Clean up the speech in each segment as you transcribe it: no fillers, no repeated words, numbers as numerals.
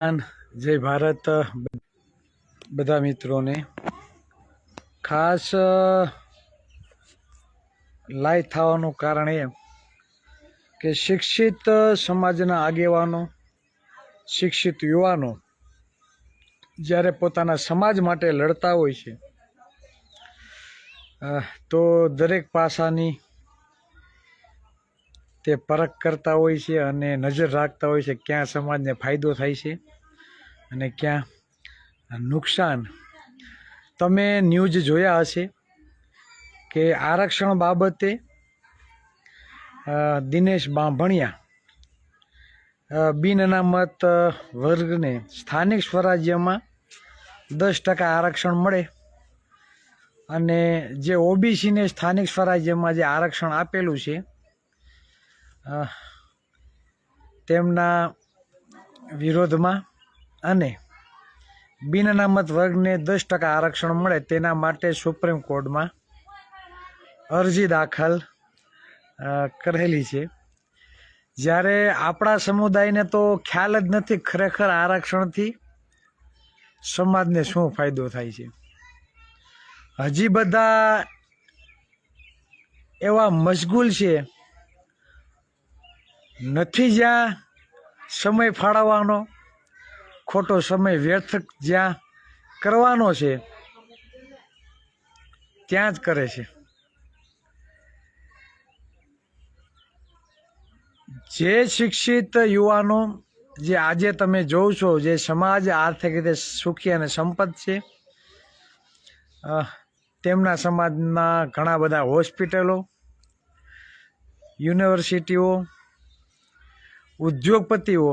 जय भारत बधा मित्रों ने खास लाइव थवानुं कारण ए के शिक्षित समाजना आगेवानो शिक्षित युवानो ज्यारे पोताना समाज माटे लड़ता होय छे तो दरेक पासानी ते परख करता होय छे अने नजर राखता होय छे क्या समाजने फायदो थाय छे अने क्या नुकसान। तमे न्यूज जोया हशे के आरक्षण बाबते दिनेश बांभणिया बिन अनामत वर्ग ने स्थानिक स्वराज्य में 10% आरक्षण मळे अने जे ओबीसी ने स्थानिक स्वराज्य में जे आरक्षण आपेलू छे तेमना विरोध में अने बिन अनामत वर्ग ने 10% आरक्षण मळे तेना माटे सुप्रीम कोर्ट में अरजी दाखल करेली छे। ज्यारे आपणा समुदाय ने तो ख्याल ज नथी खरेखर आरक्षण थी समाज ने शुं फायदो थाय छे। हजी बधा एवा मशगुल छे नथी ज्यां समय फाळवવાનો खोटो समय व्यर्थ ज्यां करवानो छे त्यां ज करे छे। जे शिक्षित युवानो जे आजे तमे जोव छो जे समाज आर्थिक रीते सुखी अने संपन्न छे तेमना समाजना घणा बधा होस्पिटलो यूनिवर्सिटीओ उद्योगपतिओ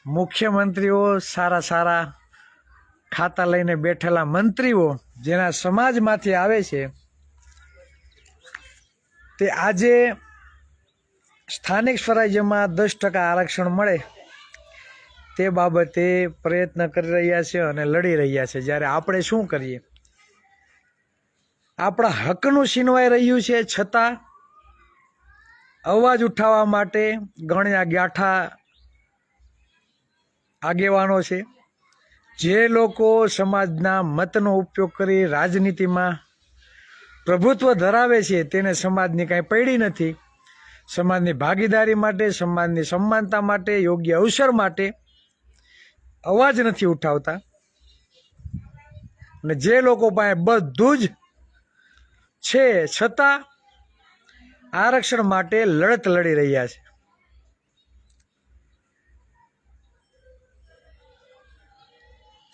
मुख्यमंत्रीओ सारा सारा खाता लईने बैठेला मंत्रीओ जेना समाजमांथी आवे छे ते आजे स्थानिक स्वराज्य में 10% आरक्षण मळे ते बाबते प्रयत्न करी रह्या छे अने लड़ी रह्या छे। ज्यारे आपणे शुं करीए आपणा हकनुं छीनवाई रह्युं छे छतां अवाज उठाववा माटे गण्या ग्याठा आगेवानो छे। जे लोको समाजना मतनो उपयोग करी राजनीति में प्रभुत्व धरावे छे तेने समाजनी कांई पड़ी नथी। समाजनी भागीदारी माटे समाजनी समानता माटे योग्य अवसर माटे अवाज नथी उठावता ने जे लोको पासे बधुं ज छे छतां आरक्षण माटे लड़त लड़ी रह्या छे।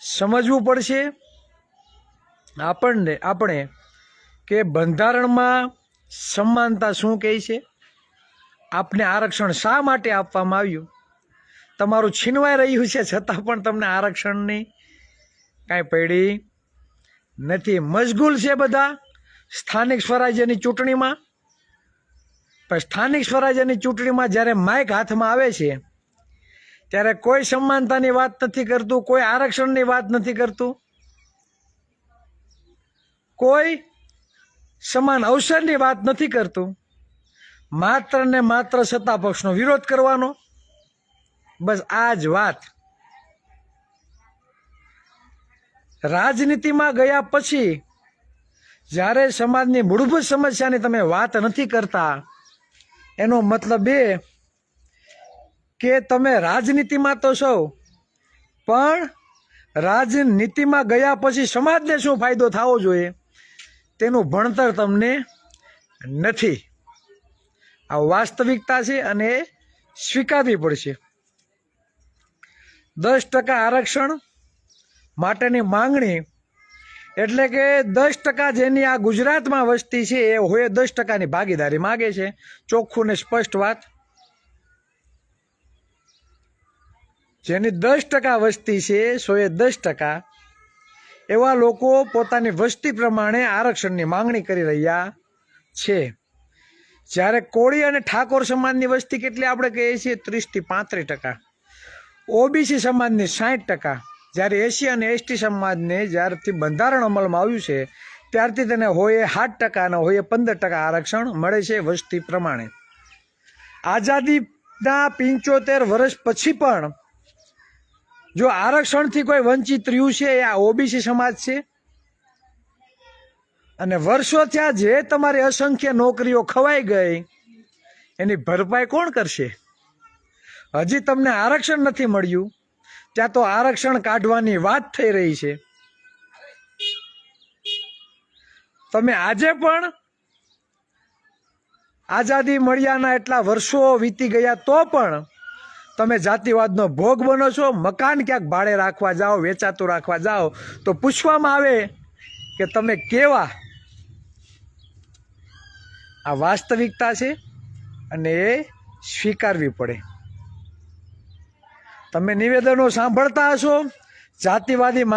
समझवू पड़शे आपणे के बंधारण में समानता शुं कहे छे आपने आरक्षण शा माटे आपवामां आव्युं तमारुं छीनवाई रह्युं छे छतां पण तमने आरक्षणनी कांई पड़ी नथी। मशगुल छे बधा स्थानिक स्वराज्यनी चूंटणीमां पण स्थानिक स्वराज्यनी चूंटणीमां ज्यारे माइक हाथमां आवे छे त्यारे कोई समानतानी वात नथी करतुं कोई आरक्षणनी वात नथी करतुं कोई समान अवसरनी वात नथी करतुं मात्र ने मात्र सत्ता पक्षनो विरोध करवानो बस आज वात। राजनीति में गया पछी ज्यारे समाजनी मूलभूत समस्यानी तमे वात नथी करता एनो मतलब ए के तमे राजनीति में तो छो पण राजनीति में गया पछी समाजने शुं फायदो थवो जोईए तेनुं भणतर तमने नथी। आ वास्तविकता छे अने स्वीकारवी पड़शे। 10% आरक्षण माटेनी मांगणी एटले के 10% जेनी आ गुजरात में वस्ती छे ए होए 10% नी भागीदारी मांगे छे। चोख्खुं ने स्पष्ट वात जेनी 10% वस्ती छे 10% एवा लोको पोतानी वस्ती प्रमाणे आरक्षणनी मांगणी करी रह्या छे। ज्यारे कोળી અને ઠાકોર સમાજની વસ્તી કેટલી આપણે કહીએ છીએ 30 થી 35%, ઓબીસી સમાજની 60%, જ્યારે એસસી અને એસટી સમાજને જ્યારથી બંધારણ અમલમાં આવ્યું છે ત્યારથી તેને હોય 7% અને હોય 15% આરક્ષણ મળે છે વસ્તી પ્રમાણે। આઝાદી આજના 75 વર્ષ પછી પણ જો આરક્ષણથી કોઈ વંચિત રહ્યું છે એ આ ઓબીસી સમાજ છે. અને વર્ષો થયા જે તમારી અસંખ્ય નોકરીઓ ખવાઈ ગઈ એની ભરપાઈ કોણ કરશે? હજી તમને આરક્ષણ નથી મળ્યું ત્યાં તો આરક્ષણ કાઢવાની વાત થઈ રહી છે. તમે આજે પણ આઝાદી મળ્યાના એટલા વર્ષો વીતી ગયા તો પણ તમે જાતિવાદનો ભોગ બનો છો. મકાન ક્યાંક ભાડે રાખવા જાઓ, વેચાતું રાખવા જાઓ તો પૂછવામાં આવે કે તમે કેવા. આ વાસ્તવિકતા છે અને એ સ્વીકારવી પડે. તમે નિવેદનો સાંભળતા હશો જાતિવાદી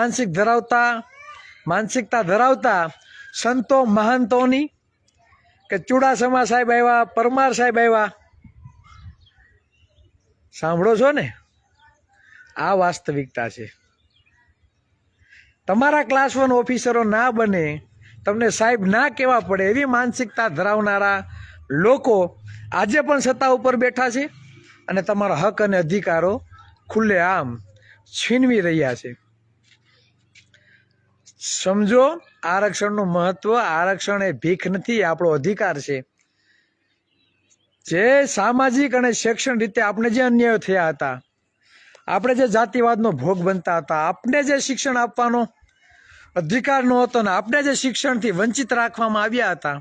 માનસિકતા ધરાવતા સંતો મહંતોની કે ચુડાસમા સાહેબ આવ્યા, પરમાર સાહેબ આવ્યા, સાંભળો છો ને? આ વાસ્તવિકતા છે. તમારા ક્લાસ 1 ઓફિસરો ના બને, તમને સાહેબ ના કહેવા પડે એવી માનસિકતા ધરાવનારા લોકો આજે પણ સત્તા ઉપર બેઠા છે અને તમારા હક અને અધિકારો ખુલ્લેઆમ છીનવી રહ્યા છે. સમજો આરક્ષણનું મહત્વ. આરક્ષણ એ ભીખ નથી, આપણો અધિકાર છે. જે સામાજિક અને શૈક્ષણિક રીતે આપણે જે અન્યાય થયા હતા, આપણે જે જાતિવાદનો ભોગ બનતા હતા, આપણે જે શિક્ષણ આપવાનો અધિકાર નહોતો ને આપણે જે શિક્ષણથી વંચિત રાખવામાં આવ્યા હતા,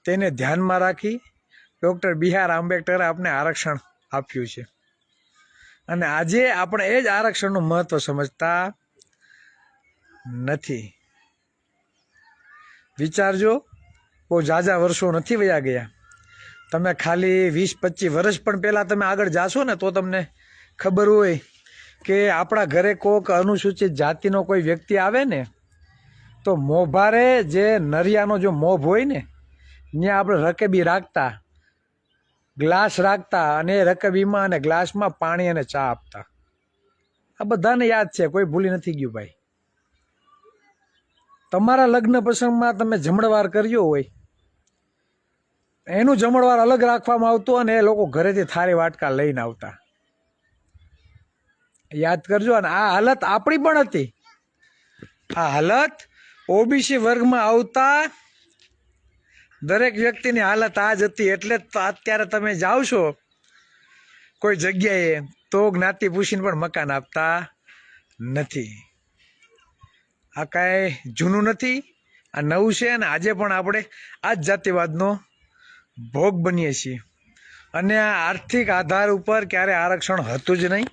તેને ધ્યાનમાં રાખી ડૉક્ટર બી.આર. આંબેડકરે આપણે આરક્ષણ આપ્યું છે. અને આજે આપણે એ જ આરક્ષણનું મહત્વ સમજતા નથી. વિચારજો, બહુ ઝાઝા વર્ષો નથી વયા ગયા. તમે ખાલી 20-25 વર્ષ પણ પહેલાં તમે આગળ જાશો ને તો તમને ખબર હોય કે આપણા ઘરે કોઈક અનુસૂચિત જાતિનો કોઈ વ્યક્તિ આવે ને તો મોભારે જે નરિયાનો જો મોભ હોય ને ત્યાં આપણે રકેબી રાખતા, ગ્લાસ રાખતા અને એ રકેબીમાં અને ગ્લાસમાં પાણી અને ચા આપતા. આ બધાને યાદ છે, કોઈ ભૂલી નથી ગયું ભાઈ. તમારા લગ્ન પ્રસંગમાં તમે જમણવાર કર્યો હોય એનું જમણવાર અલગ રાખવામાં આવતું અને એ લોકો ઘરેથી થાળી વાટકા લઈને આવતા. યાદ કરજો. અને આ હાલત આપણી પણ હતી. આ હાલત ઓબીસી વર્ગમાં આવતા દરેક વ્યક્તિની હાલત આ જ હતી. એટલે તો અત્યારે તમે જાઓ છો કોઈ જગ્યાએ તો જ્ઞાતિ પૂછીને પણ મકાન આપતા નથી. આ કાંઈ જૂનું નથી, આ નવું છે. અને આજે પણ આપણે આ જ જાતિવાદનો ભોગ બનીએ છીએ. અને આ આર્થિક આધાર ઉપર ક્યારે આરક્ષણ હતું જ નહીં.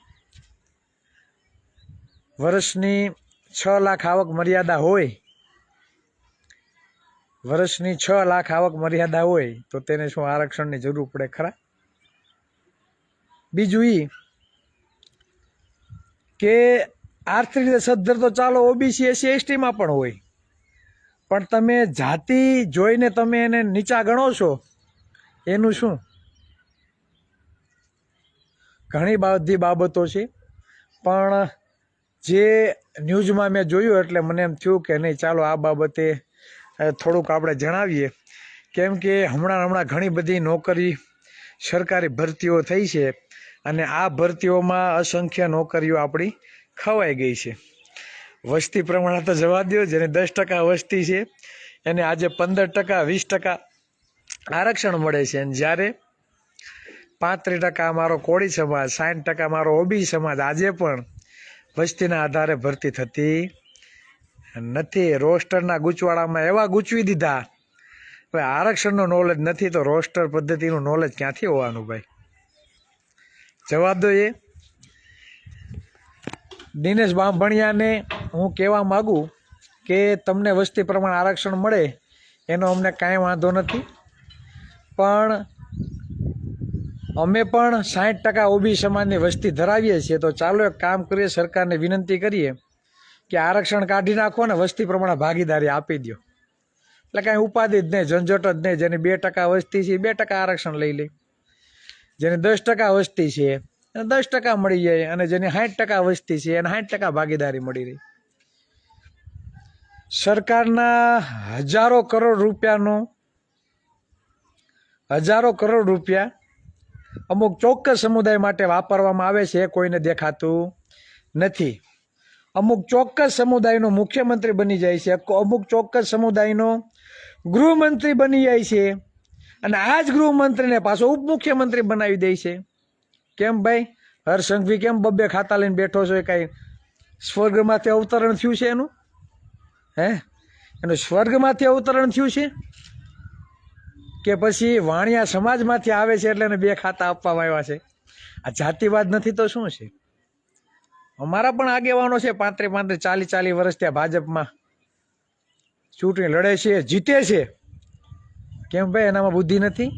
વર્ષની 6 લાખ આવક મર્યાદા હોય, વર્ષની 6 લાખ આવક મર્યાદા હોય તો તેને શું આરક્ષણની જરૂર પડે ખરા? બીજું એ કે આર્થિક રીતે સદ્ધર તો ચાલો ઓબીસી એસસી એસટીમાં પણ હોય, પણ તમે જાતિ જોઈને તમે એને નીચા ગણો છો એનું શું? ઘણી બધી બાબતો છે, પણ જે ન્યૂઝમાં મેં જોયું એટલે મને એમ થયું કે નહીં ચાલો આ બાબતે થોડુંક આપણે જણાવીએ. કેમ કે હમણાં ઘણી બધી નોકરી સરકારી ભરતીઓ થઈ છે અને આ ભરતીઓમાં અસંખ્ય નોકરીઓ આપણી ખવાઈ ગઈ છે. વસ્તી પ્રમાણે તો જવા દો, જેને 10% વસ્તી છે એને આજે 15%, 20% આરક્ષણ મળે છે. અને જ્યારે 35% મારો કોળી સમાજ, 60% મારો ઓબીસી સમાજ આજે પણ વસ્તીના આધારે ભરતી થતી નથી. રોસ્ટરના ગૂંચવાડામાં એવા ગૂંચવી દીધા. હવે આરક્ષણનો નોલેજ નથી તો રોસ્ટર પદ્ધતિનું નોલેજ ક્યાંથી હોવાનું ભાઈ? જવાબ દો. એ દિનેશ બાંભણિયાને હું કહેવા માગું કે તમને વસ્તી પ્રમાણે આરક્ષણ મળે એનો અમને કાંઈ વાંધો નથી, પણ અમે પણ 60% ઓબીસી સમાજની વસ્તી ધરાવીએ છીએ. તો ચાલો એક કામ કરીએ, સરકારને વિનંતી કરીએ કે આરક્ષણ કાઢી નાખો ને વસ્તી પ્રમાણે ભાગીદારી આપી દો. એટલે કાંઈ ઉપાધિ જ નહીં, ઝંઝટ જ નહીં. જેની 2% વસ્તી છે 2% આરક્ષણ લઈ લે, જેની 10% વસ્તી છે એને 10% મળી જાય, અને જેની 60% વસ્તી છે એને 60% ભાગીદારી મળી રહી. સરકારના હજારો કરોડ રૂપિયા અમુક ચોક્કસ સમુદાય માટે વાપરવામાં આવે છે, કોઈને દેખાતું નથી. અમુક ચોક્કસ સમુદાયનો મુખ્યમંત્રી બની જાય છે, અમુક ચોક્કસ સમુદાયનો ગૃહમંત્રી બની જાય છે, અને આ જ ગૃહમંત્રીને પાછો ઉપમુખ્યમંત્રી બનાવી દે છે. કેમ ભાઈ? હરસંઘવી કેમ બબ્બે ખાતા લઈને બેઠો છો? એ કાંઈ સ્વર્ગમાંથી અવતરણ થયું છે એનું? એનું સ્વર્ગમાંથી અવતરણ થયું છે કે પછી વાણિયા સમાજમાંથી આવે છે એટલે એને 2 ખાતા આપવામાં આવ્યા છે? આ જાતિવાદ નથી તો શું છે? અમારા પણ આગેવાનો છે 35 40 વર્ષ ત્યાં ભાજપમાં ચૂંટણી લડે છે, જીતે છે. કેમ ભાઈ? એનામાં બુદ્ધિ નથી?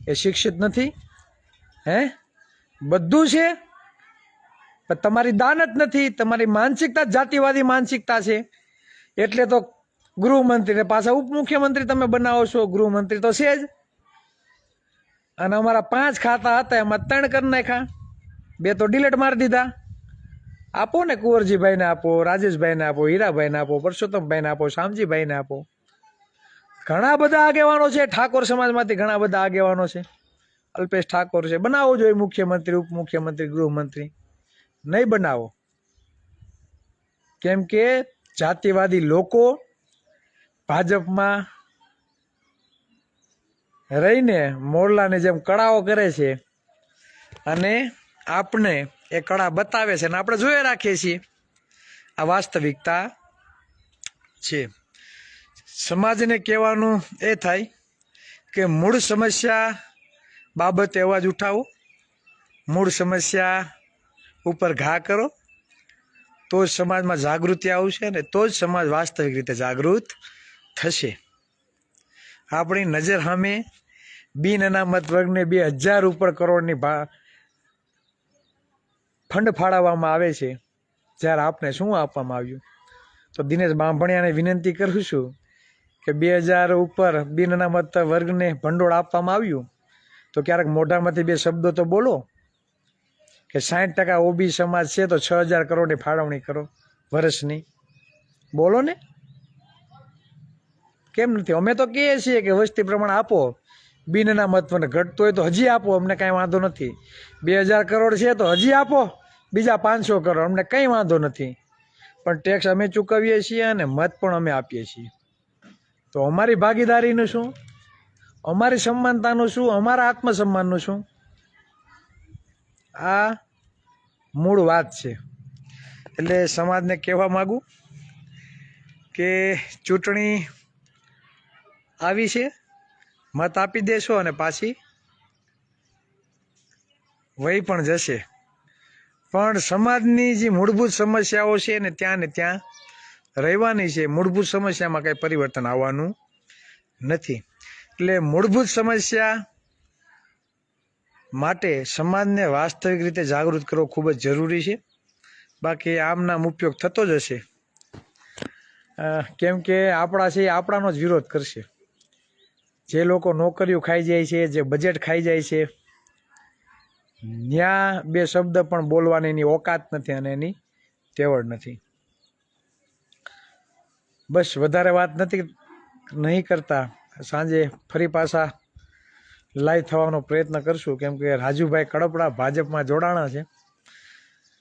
એ શિક્ષિત નથી? બધું છે, પણ તમારી દાનત નથી. તમારી માનસિકતા જાતિવાદી માનસિકતા છે, એટલે તો ગૃહમંત્રીને પાછા ઉપમુખ્યમંત્રી તમે બનાવો છો. ગૃહમંત્રી તો છે જ. અને અમારા 5 ખાતા હતા, એમાં 3 કરી નાખ્યા, 2 તો ડિલીટ મારી દીધા. આપો ને, કુંવરજીભાઈને આપો, રાજેશભાઈને આપો, હીરાભાઈને આપો, પરસોત્તમભાઈને આપો, શામજીભાઈને આપો. ઘણા બધા આગેવાનો છે ઠાકોર સમાજમાંથી, ઘણા બધા આગેવાનો છે. અલ્પેશ ઠાકોર છે. બનાવવો જોઈએ મુખ્યમંત્રી, ઉપમુખ્યમંત્રી, ગૃહમંત્રી. નહીં બનાવો. કેમ કે જાતિવાદી લોકો ભાજપમાં રહીને મોરલાની જેમ કળાઓ કરે છે, અને આપણે એ કળા બતાવે છે, અને આપણે જોઈ રાખીએ છીએ. આ વાસ્તવિકતા છે. સમાજને કહેવાનું એ થાય કે મૂળ સમસ્યા બાબતે અવાજ ઉઠાવો, મૂળ સમસ્યા ઉપર ઘા કરો, તો જ સમાજમાં જાગૃતિ આવશે, અને તો જ સમાજ વાસ્તવિક રીતે જાગૃત થશે. આપણી નજર સામે બિન અનામત વર્ગને 2000 ઉપર કરોડની ફંડ ફાળવવામાં આવે છે, જ્યારે આપને શું આપવામાં આવ્યું? તો દિનેશ બાંભણિયાને વિનંતી કરું છું કે 2000 ઉપર બિન અનામત વર્ગને ભંડોળ આપવામાં આવ્યું, તો ક્યારેક મોઢામાંથી 2 શબ્દો તો બોલો કે 60% ઓબી સમાજ છે તો 6000 કરોડની ફાળવણી કરો વર્ષની. બોલો ને. કેમ નથી? અમે તો કહીએ છીએ કે વસ્તી પ્રમાણે આપો, બિન અનામતને ઘટતું હોય તો હજી આપો, અમને કાંઈ વાંધો નથી. 2000 કરોડ છે તો હજી આપો, બીજા 500 કરોડ, અમને કંઈ વાંધો નથી. પણ ટેક્સ અમે ચૂકવીએ છીએ અને મત પણ અમે આપીએ છીએ. તો અમારી ભાગીદારીનું શું? અમારી સમાનતાનું શું? અમારા આત્મસન્માનનું શું? આ મૂળ વાત છે. એટલે સમાજને કહેવા માગું કે ચૂંટણી આવી છે, મત આપી દેશો અને પાછી વહી પણ જશે. પણ સમાજની જે મૂળભૂત સમસ્યાઓ છે ને ત્યાં રહેવાની છે. મૂળભૂત સમસ્યામાં કંઈ પરિવર્તન આવવાનું નથી. એટલે મૂળભૂત સમસ્યા માટે સમાજને વાસ્તવિક રીતે જાગૃત કરવો ખૂબ જ જરૂરી છે. બાકી આમનામ ઉપયોગ થતો જ હશે. કેમ કે આપણા છે એ આપણાનો જ વિરોધ કરશે. જે લોકો નોકરીઓ ખાઈ જાય છે, જે બજેટ ખાઈ જાય છે, ત્યાં 2 શબ્દ પણ બોલવાની એની ઓકાત નથી અને એની તેવડ નથી. બસ વધારે વાત નહીં કરતા. સાંજે ફરી પાછા લાઈવ થવાનો પ્રયત્ન કરશું. કેમ કે રાજુભાઈ કડપડા ભાજપમાં જોડાણા છે.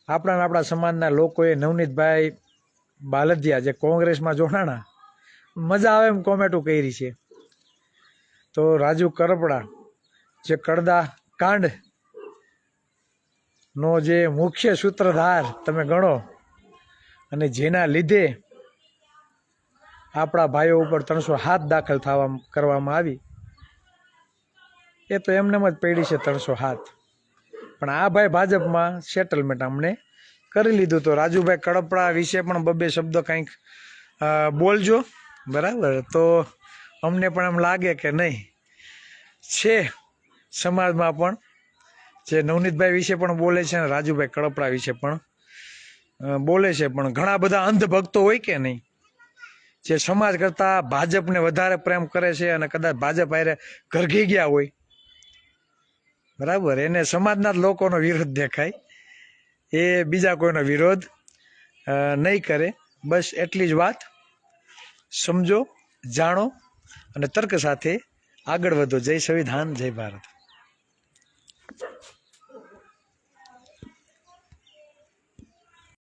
આપણા સમાજના લોકોએ નવનીતભાઈ બાલદિયા જે કોંગ્રેસમાં જોડાણા, મજા આવે એમ કોમેન્ટો કરી છે. તો રાજુ કરપડા જે કડદા કાંડ નો જે મુખ્ય સૂત્રધાર તમે ગણો, અને જેના લીધે આપણા ભાઈઓ ઉપર 307 દાખલ કરવામાં આવી, એ તો એમનેમ જ પડી છે 307. પણ આ ભાઈ ભાજપમાં સેટલમેન્ટ અમને કરી લીધું. તો રાજુભાઈ કડપડા વિશે પણ 2 શબ્દો કંઈક બોલજો, બરાબર? તો અમને પણ એમ લાગે કે નહીં છે સમાજમાં પણ જે નવનીતભાઈ વિશે પણ બોલે છે અને રાજુભાઈ કડપડા વિશે પણ બોલે છે. પણ ઘણા બધા અંધભક્તો હોય કે નહીં, જે સમાજ કરતાં ભાજપને વધારે પ્રેમ કરે છે અને કદાચ ભાજપ હારે ઘરઘી ગયા હોય, બરાબર, એને સમાજના જ લોકોનો વિરોધ દેખાય, એ બીજા કોઈનો વિરોધ નહીં કરે. બસ એટલી જ વાત. સમજો, જાણો અને તર્ક સાથે આગળ વધો. જય સંવિધાન, જય ભારત.